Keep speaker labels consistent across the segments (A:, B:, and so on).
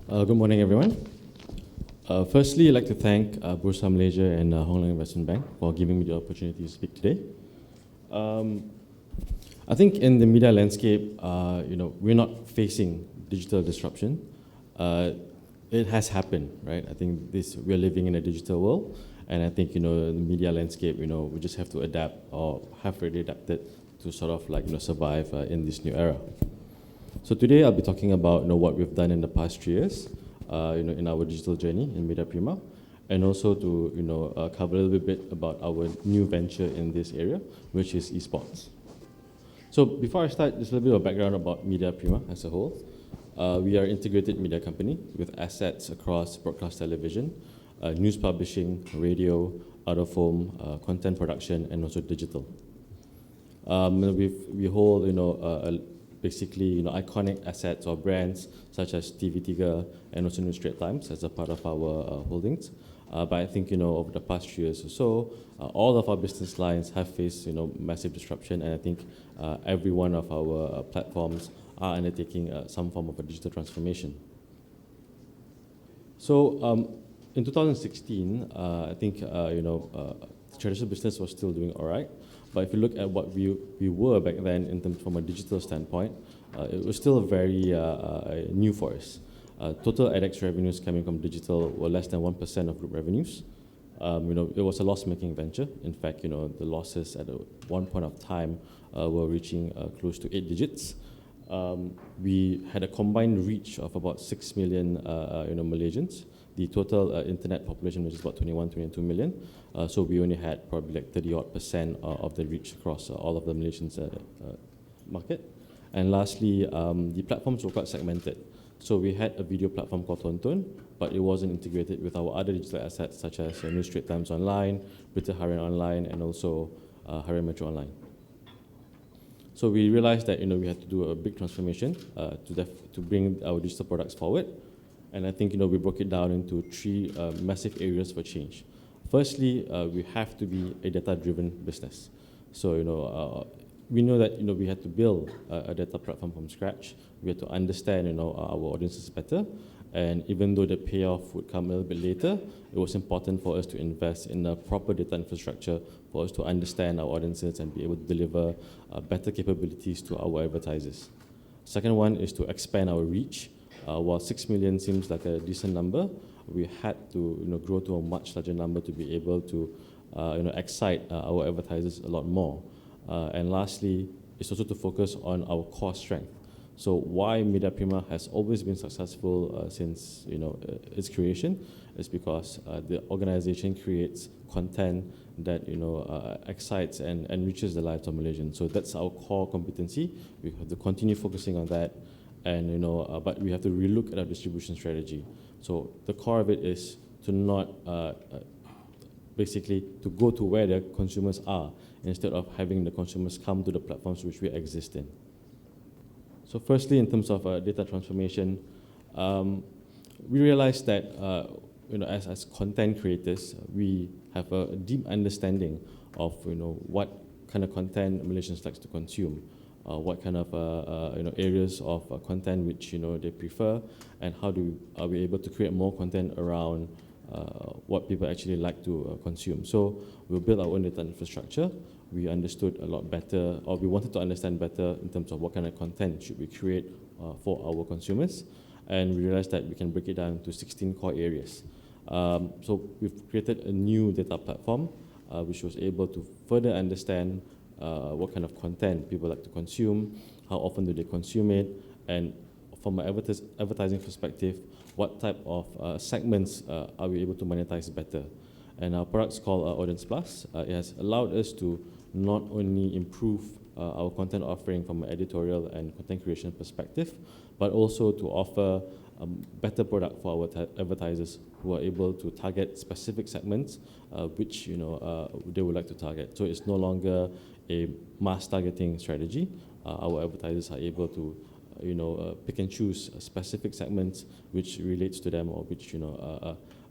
A: Good morning, everyone. Firstly, I'd like to thank Bursa Malaysia and Hong Leong Investment Bank for giving me the opportunity to speak today. I think in the media landscape, we're not facing digital disruption. It has happened, right? I think we're living in a digital world, and I think the media landscape, we just have to adapt or have already adapted to sort of survive in this new era. So today I'll be talking about what we've done in the past 3 years, in our digital journey in Media Prima, and also to cover a little bit about our new venture in this area, which is esports. So before I start, just a little bit of background about Media Prima as a whole. We are an integrated media company with assets across broadcast television, news publishing, radio, out-of-home, content production, and also digital. We hold basically iconic assets or brands such as TV3 and also News Straits Times as a part of our holdings. But I think over the past 3 years or so, all of our business lines have faced massive disruption, and I think every one of our platforms are undertaking some form of a digital transformation. So in 2016, I think traditional business was still doing all right. But if you look at what we were back then in terms from a digital standpoint, it was still very new for us. Total Adex revenues coming from digital were less than 1% of group revenues. It was a loss-making venture. In fact, the losses at one point of time were reaching close to 8 digits. We had a combined reach of about 6 million Malaysians. The total internet population was about 22 million. So we only had probably like 30% of the reach across all of the Malaysian market. And lastly, the platforms were quite segmented. So we had a video platform called Tonton, but it wasn't integrated with our other digital assets such as News Straits Times Online, Berita Harian Online, and also Harian Metro Online. So we realized that we had to do a big transformation to bring our digital products forward. And I think we broke it down into 3 massive areas for change. Firstly, we have to be a data-driven business. So we know that we had to build a data platform from scratch. We had to understand our audiences better. And even though the payoff would come a little bit later, it was important for us to invest in a proper data infrastructure for us to understand our audiences and be able to deliver better capabilities to our advertisers. Second one is to expand our reach. While 6 million seems like a decent number, we had to grow to a much larger number to be able to excite our advertisers a lot more. And lastly, is also to focus on our core strength. So why Media Prima has always been successful since its creation is because the organization creates content that excites and enriches the lives of Malaysians. So that's our core competency. We have to continue focusing on that, and but we have to relook at our distribution strategy. So the core of it is to not basically to go to where the consumers are instead of having the consumers come to the platforms which we exist in. So firstly, in terms of data transformation, we realized that as content creators, we have a deep understanding of what kind of content Malaysians like to consume, what kind of areas of content which they prefer, and how are we able to create more content around what people actually like to consume. So we built our own data infrastructure. We understood a lot better, or we wanted to understand better in terms of what kind of content should we create for our consumers. And we realized that we can break it down into 16 core areas. So we've created a new data platform, which was able to further understand what kind of content people like to consume, how often do they consume it, and from an advertising perspective, what type of segments are we able to monetize better. And our product's called Audience Plus. It has allowed us to not only improve our content offering from an editorial and content creation perspective, but also to offer a better product for our advertisers who are able to target specific segments which they would like to target. So it's no longer a mass targeting strategy. Our advertisers are able to pick and choose specific segments which relates to them or which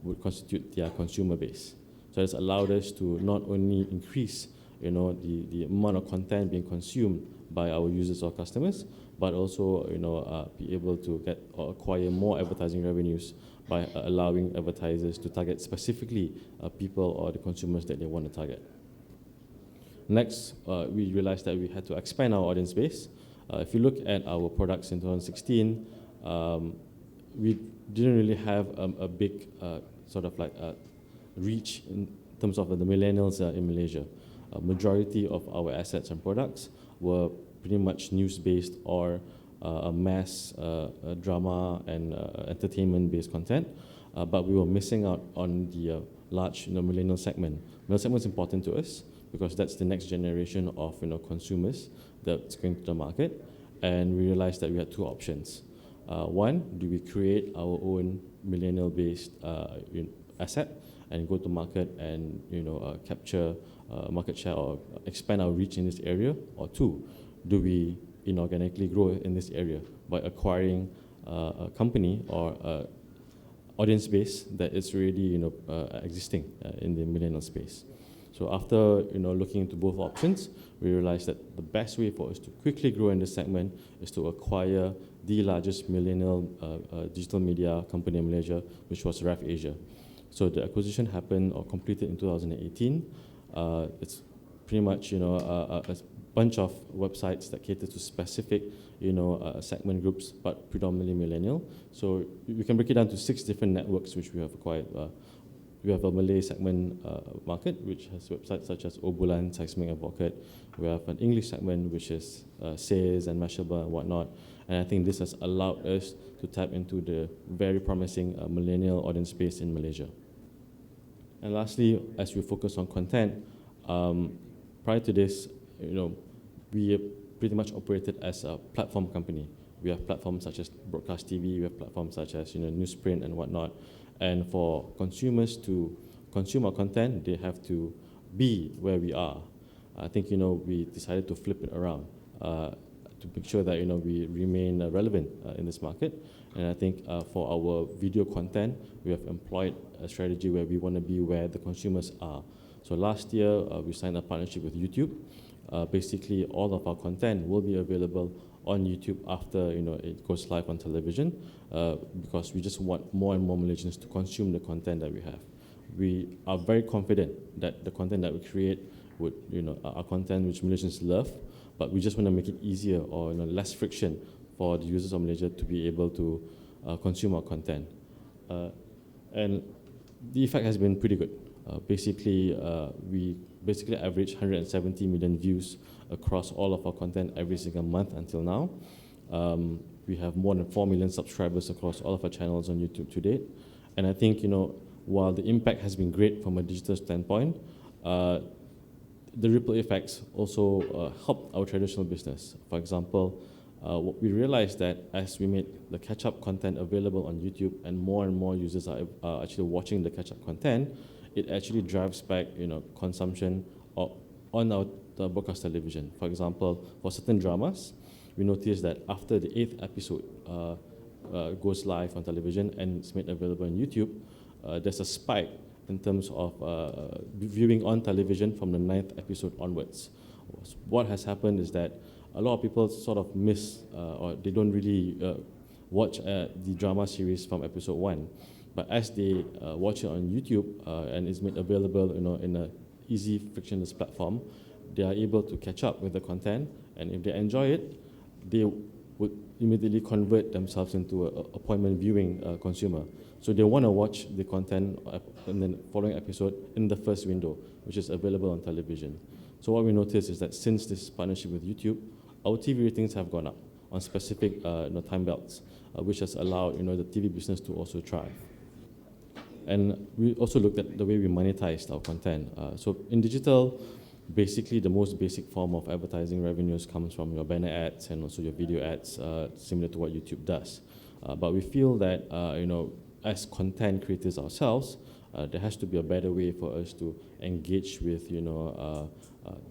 A: would constitute their consumer base. So it's allowed us to not only increase the amount of content being consumed by our users or customers, but also be able to get or acquire more advertising revenues by allowing advertisers to target specifically people or the consumers that they want to target. Next, we realized that we had to expand our audience base. If you look at our products in 2016, we didn't really have a big reach in terms of the millennials in Malaysia. A majority of our assets and products were pretty much news-based or a mass drama and entertainment-based content, but we were missing out on the large millennial segment. Millennial segment is important to us because that's the next generation of consumers that's going to the market, and we realized that we had two options. One, do we create our own millennial-based asset and go to market and capture market share or expand our reach in this area? Or two, do we inorganically grow in this area by acquiring a company or audience base that is already existing in the millennial space? So after looking into both options, we realized that the best way for us to quickly grow in this segment is to acquire the largest millennial digital media company in Malaysia, which was Rafiq Asia. So the acquisition happened or completed in 2018. It's pretty much a bunch of websites that cater to specific segment groups, but predominantly millennial. So we can break it down to 6 different networks which we have acquired. We have a Malay segment market, which has websites such as Obulan, Seismic Advocate. We have an English segment, which is Says and Mashable and whatnot. And I think this has allowed us to tap into the very promising millennial audience space in Malaysia. And lastly, as we focus on content, prior to this, we pretty much operated as a platform company. We have platforms such as broadcast TV, we have platforms such as newsprint and whatnot. And for consumers to consume our content, they have to be where we are. I think we decided to flip it around to make sure that we remain relevant in this market. And I think for our video content, we have employed a strategy where we want to be where the consumers are. So last year, we signed a partnership with YouTube. Basically, all of our content will be available on YouTube after it goes live on television, because we just want more and more Malaysians to consume the content that we have. We are very confident that the content that we create would, our content which Malaysians love, but we just want to make it easier or less friction for the users of Malaysia to be able to consume our content. And the effect has been pretty good. We basically average 170 million views across all of our content every single month until now. We have more than 4 million subscribers across all of our channels on YouTube to date. And I think, while the impact has been great from a digital standpoint, the ripple effects also helped our traditional business. For example, we realized that as we made the catch-up content available on YouTube and more users are actually watching the catch-up content, it actually drives back consumption on our broadcast television. For example, for certain dramas, we noticed that after the 8th episode goes live on television and it's made available on YouTube, there's a spike in terms of viewing on television from the 9th episode onwards. What has happened is that a lot of people sort of miss or they don't really watch the drama series from episode 1. But as they watch it on YouTube and it's made available in a easy, frictionless platform, they are able to catch up with the content, and if they enjoy it, they would immediately convert themselves into an appointment viewing consumer. So they want to watch the content in the following episode in the first window, which is available on television. So what we noticed is that since this partnership with YouTube, our TV ratings have gone up on specific time belts, which has allowed the TV business to also thrive. And we also looked at the way we monetized our content. So in digital, basically the most basic form of advertising revenues comes from your banner ads and also your video ads, similar to what YouTube does. But we feel that as content creators ourselves, there has to be a better way for us to engage with the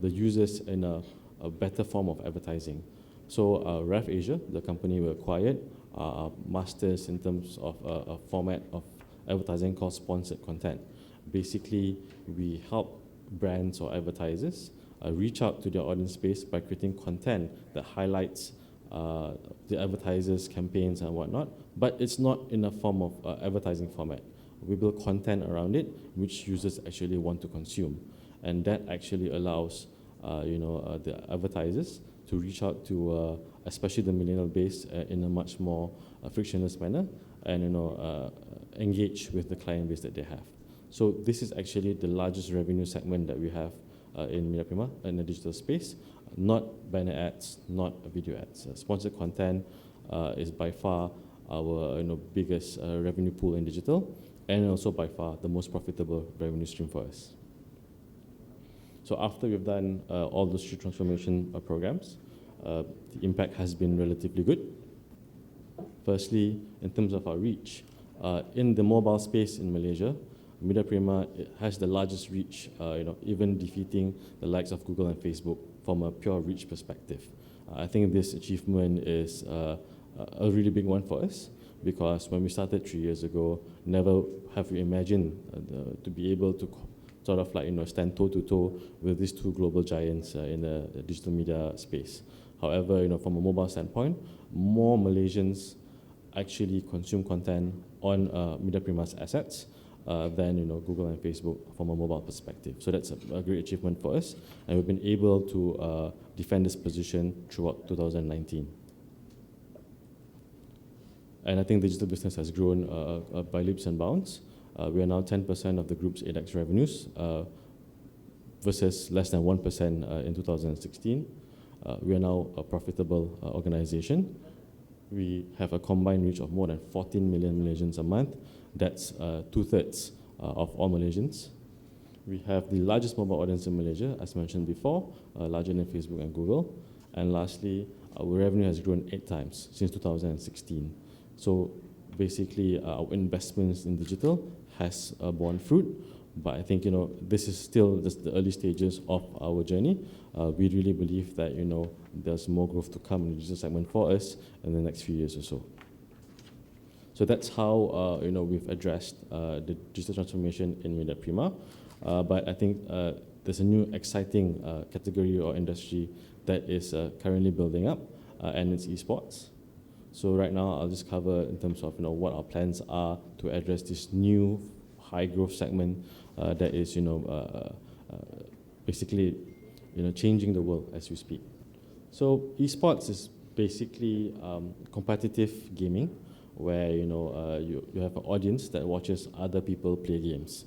A: users in a better form of advertising. So Rafiq Asia, the company we acquired, are masters in terms of a format of advertising called sponsored content. Basically, we help brands or advertisers reach out to their audience space by creating content that highlights the advertisers' campaigns and whatnot, but it's not in a form of advertising format. We build content around it, which users actually want to consume, and that actually allows the advertisers to reach out to especially the millennial base in a much more frictionless manner, and engage with the client base that they have. So this is actually the largest revenue segment that we have in Media Prima in the digital space. Not banner ads, not video ads. Sponsored content is by far our biggest revenue pool in digital, and also by far the most profitable revenue stream for us. So after we've done all those three transformation programs, the impact has been relatively good. Firstly, in terms of our reach, in the mobile space in Malaysia, Media Prima has the largest reach, even defeating the likes of Google and Facebook from a pure reach perspective. I think this achievement is a really big one for us, because when we started 3 years ago, never have we imagined to be able to sort of stand toe-to-toe with these two global giants in the digital media space. However, from a mobile standpoint, more Malaysians actually consume content on Media Prima's assets than Google and Facebook from a mobile perspective. So that's a great achievement for us, and we've been able to defend this position throughout 2019. And I think digital business has grown by leaps and bounds. We are now 10% of the group's Adex revenues versus less than 1% in 2016. We are now a profitable organization. We have a combined reach of more than 14 million Malaysians a month. That's 2/3 of all Malaysians. We have the largest mobile audience in Malaysia, as mentioned before, larger than Facebook and Google. And lastly, our revenue has grown 8 times since 2016. So basically, our investments in digital has borne fruit. But I think this is still just the early stages of our journey. We really believe that there's more growth to come in the digital segment for us in the next few years or so. So that's how we've addressed the digital transformation in Media Prima. But I think there's a new exciting category or industry that is currently building up, and it's esports. So right now, I'll just cover in terms of what our plans are to address this new high growth segment that is basically changing the world as we speak. So esports is basically competitive gaming, where you have an audience that watches other people play games.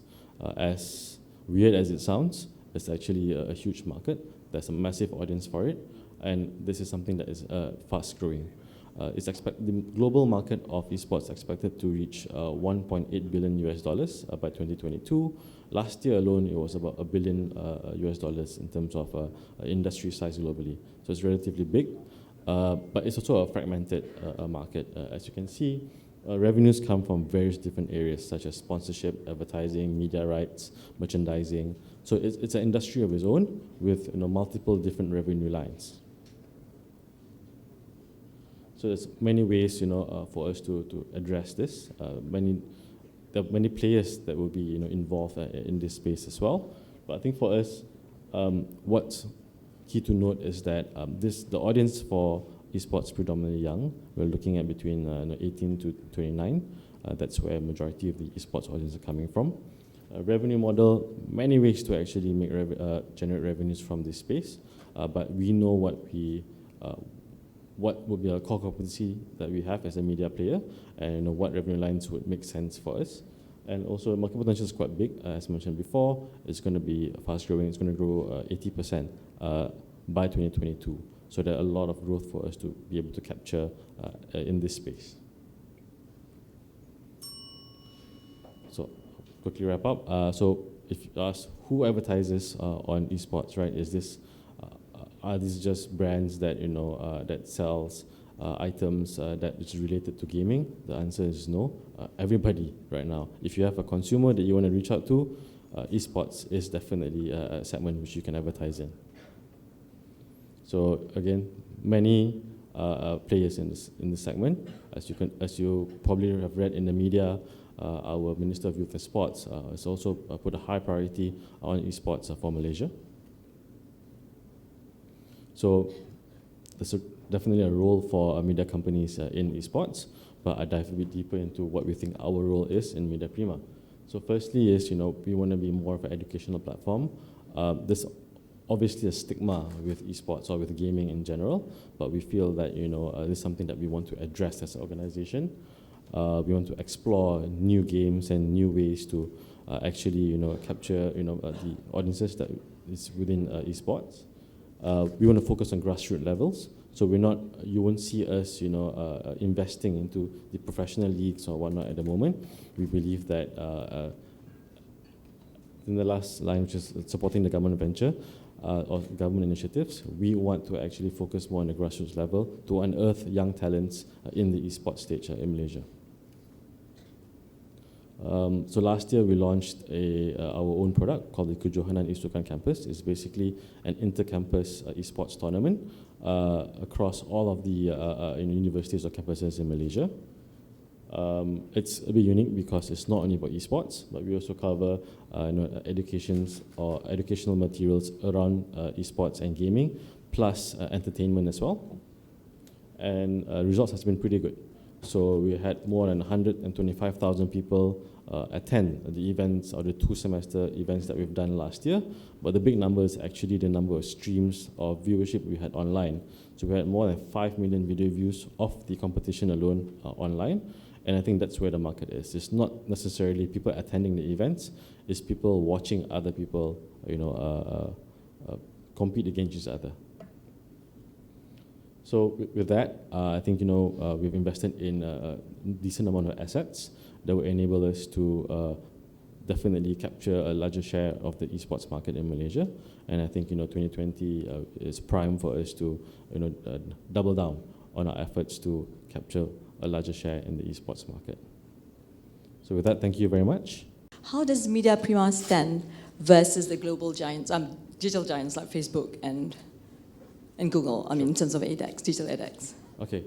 A: As weird as it sounds, it's actually a huge market. There's a massive audience for it, and this is something that is fast growing. The global market of esports is expected to reach $1.8 billion by 2022. Last year alone, it was about $1 billion in terms of industry size globally. So it's relatively big, but it's also a fragmented market. As you can see, revenues come from various different areas, such as sponsorship, advertising, media rights, merchandising. So it's an industry of its own with multiple different revenue lines. So there's many ways, for us to address this. There are many players that will be, involved in this space as well. But I think for us, what's key to note is that the audience for esports is predominantly young. We're looking at between 18 to 29. That's where majority of the esports audience are coming from. Revenue model, many ways to actually generate revenues from this space. But we know what would be a core competency that we have as a media player, and what revenue lines would make sense for us. And also, market potential is quite big, as mentioned before. It's going to be fast growing. It's going to grow 80% by 2022. So there are a lot of growth for us to be able to capture in this space. So quickly wrap up. So if you ask who advertises on esports, right? Are these just brands that that sells items that is related to gaming? The answer is no. Everybody right now. If you have a consumer that you want to reach out to, esports is definitely a segment which you can advertise in. So again, many players in this segment. As you probably have read in the media, our Minister of Youth and Sports has also put a high priority on esports for Malaysia. So there's definitely a role for media companies in esports, but I dive a bit deeper into what we think our role is in Media Prima. So firstly is, we want to be more of an educational platform. There's obviously a stigma with esports or with gaming in general, but we feel that, this is something that we want to address as an organization. We want to explore new games and new ways to actually, capture, the audiences that is within esports. We want to focus on grassroots levels. So you won't see us, investing into the professional leagues or whatnot at the moment. We believe that in the last line, which is supporting the government venture or government initiatives, we want to actually focus more on the grassroots level to unearth young talents in the esports stage in Malaysia. So last year we launched our own product called the Kejohanan Isukan Campus. It's basically an inter-campus esports tournament across all of the universities or campuses in Malaysia. It's a bit unique because it's not only about esports, but we also cover educational materials around esports and gaming, plus entertainment as well. And results has been pretty good. So we had more than 125,000 people attend the events or the 2-semester events that we've done last year. But the big number is actually the number of streams or viewership we had online. So we had more than 5 million video views of the competition alone online. And I think that's where the market is. It's not necessarily people attending the events, it's people watching other people, compete against each other. So with that, I think we've invested in a decent amount of assets that will enable us to definitely capture a larger share of the esports market in Malaysia. And I think 2020 is prime for us to double down on our efforts to capture a larger share in the esports market. So with that, thank you very much.
B: How does Media Prima stand versus the global giants, digital giants like Facebook and Google, in terms of Adex, digital Adex?
A: Okay.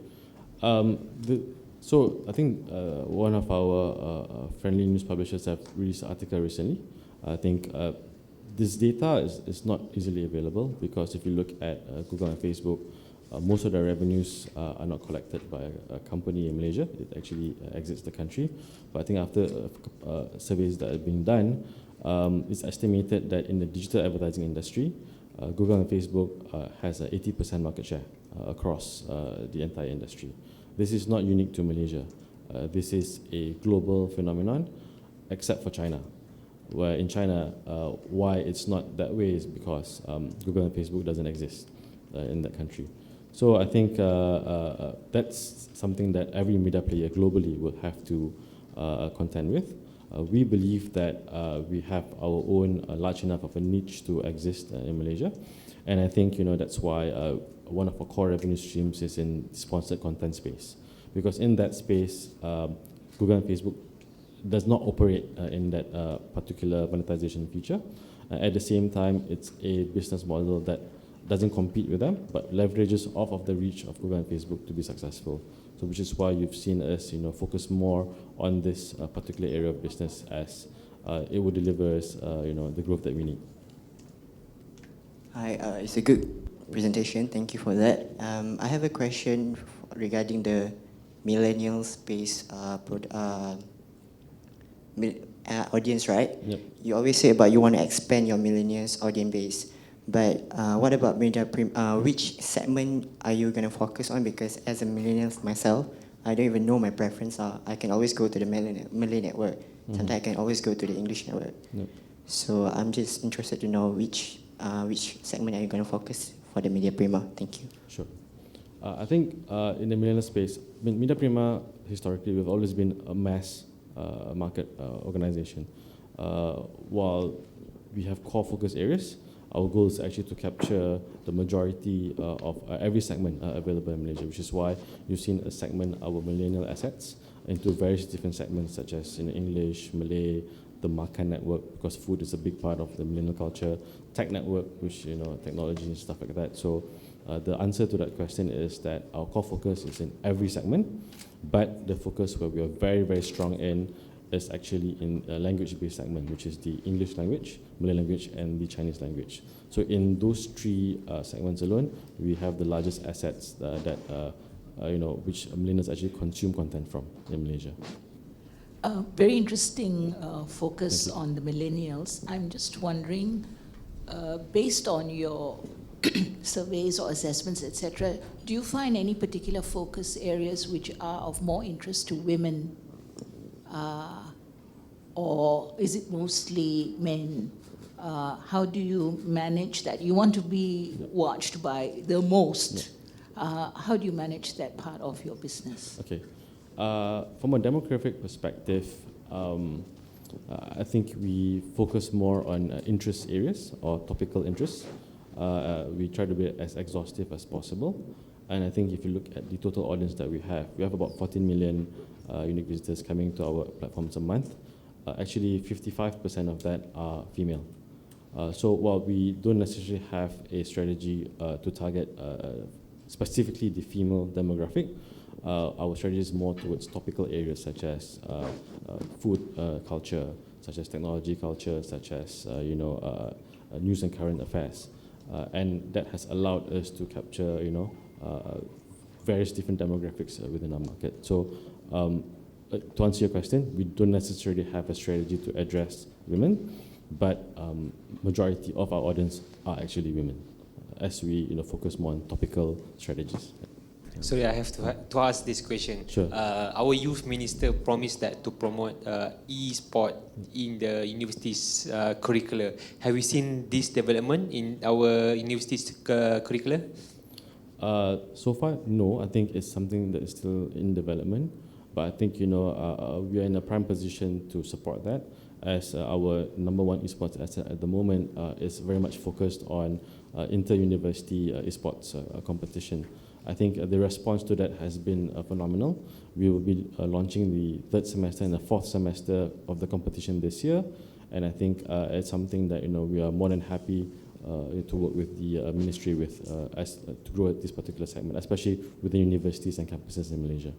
A: So I think one of our friendly news publishers have released an article recently. I think this data is not easily available because if you look at Google and Facebook, most of their revenues are not collected by a company in Malaysia. It actually exits the country. But I think after surveys that are being done, it's estimated that in the digital advertising industry, Google and Facebook has an 80% market share across the entire industry. This is not unique to Malaysia. This is a global phenomenon, except for China, where in China, why it's not that way is because Google and Facebook doesn't exist in that country. So I think that's something that every media player globally will have to contend with. We believe that we have our own large enough of a niche to exist in Malaysia. And I think that's why one of our core revenue streams is in sponsored content space. Because in that space, Google and Facebook does not operate in that particular monetization feature. At the same time, it's a business model that doesn't compete with them, but leverages off of the reach of Google and Facebook to be successful. So which is why you've seen us, focus more on this particular area of business as it will deliver us, the growth that we need.
C: Hi, it's a good presentation. Thank you for that. I have a question regarding the millennial space audience, right?
A: Yep.
C: You always say about you want to expand your millennials audience base. But what about Media Prima? Which segment are you going to focus on? Because as a millennial myself, I don't even know my preference. I can always go to the Malay network. Sometimes I can always go to the English network.
A: Yep.
C: So I'm just interested to know which segment are you going to focus for the Media Prima? Thank you.
A: Sure. I think in the millennial space, Media Prima, historically, we've always been a mass market organization. While we have core focus areas, our goal is actually to capture the majority of every segment available in Malaysia, which is why you've seen us segment our millennial assets into various different segments, such as English, Malay, the Makan network, because food is a big part of the millennial culture, tech network, which, technology and stuff like that. So the answer to that question is that our core focus is in every segment, but the focus where we are very, very strong in is actually in a language-based segment, which is the English language, Malay language, and the Chinese language. So in those three segments alone, we have the largest assets which millennials actually consume content from in Malaysia.
D: Very interesting focus on the millennials. I'm just wondering, based on your surveys or assessments, etc., do you find any particular focus areas which are of more interest to women? Or is it mostly men? How do you manage that? You want to be watched by the most. How do you manage that part of your business?
A: Okay. From a demographic perspective, I think we focus more on interest areas or topical interests. We try to be as exhaustive as possible. And I think if you look at the total audience that we have about 14 million unique visitors coming to our platforms a month. Actually, 55% of that are female. So while we don't necessarily have a strategy to target specifically the female demographic, our strategy is more towards topical areas such as food culture, such as technology culture, such as news and current affairs, and that has allowed us to capture various different demographics within our market. So to answer your question, we don't necessarily have a strategy to address women, but majority of our audience are actually women, as we focus more on topical strategies.
E: Sorry, I have to ask this question.
A: Sure.
E: Our youth minister promised that to promote e-sport in the university's curricula. Have you seen this development in our university's curricula?
A: So far, no. I think it's something that is still in development. But I think we are in a prime position to support that, as our number one esports asset at the moment is very much focused on inter-university esports competition. I think the response to that has been phenomenal. We will be launching the third semester and the fourth semester of the competition this year, and I think it's something that we are more than happy to work with the ministry to grow this particular segment, especially within universities and campuses in Malaysia.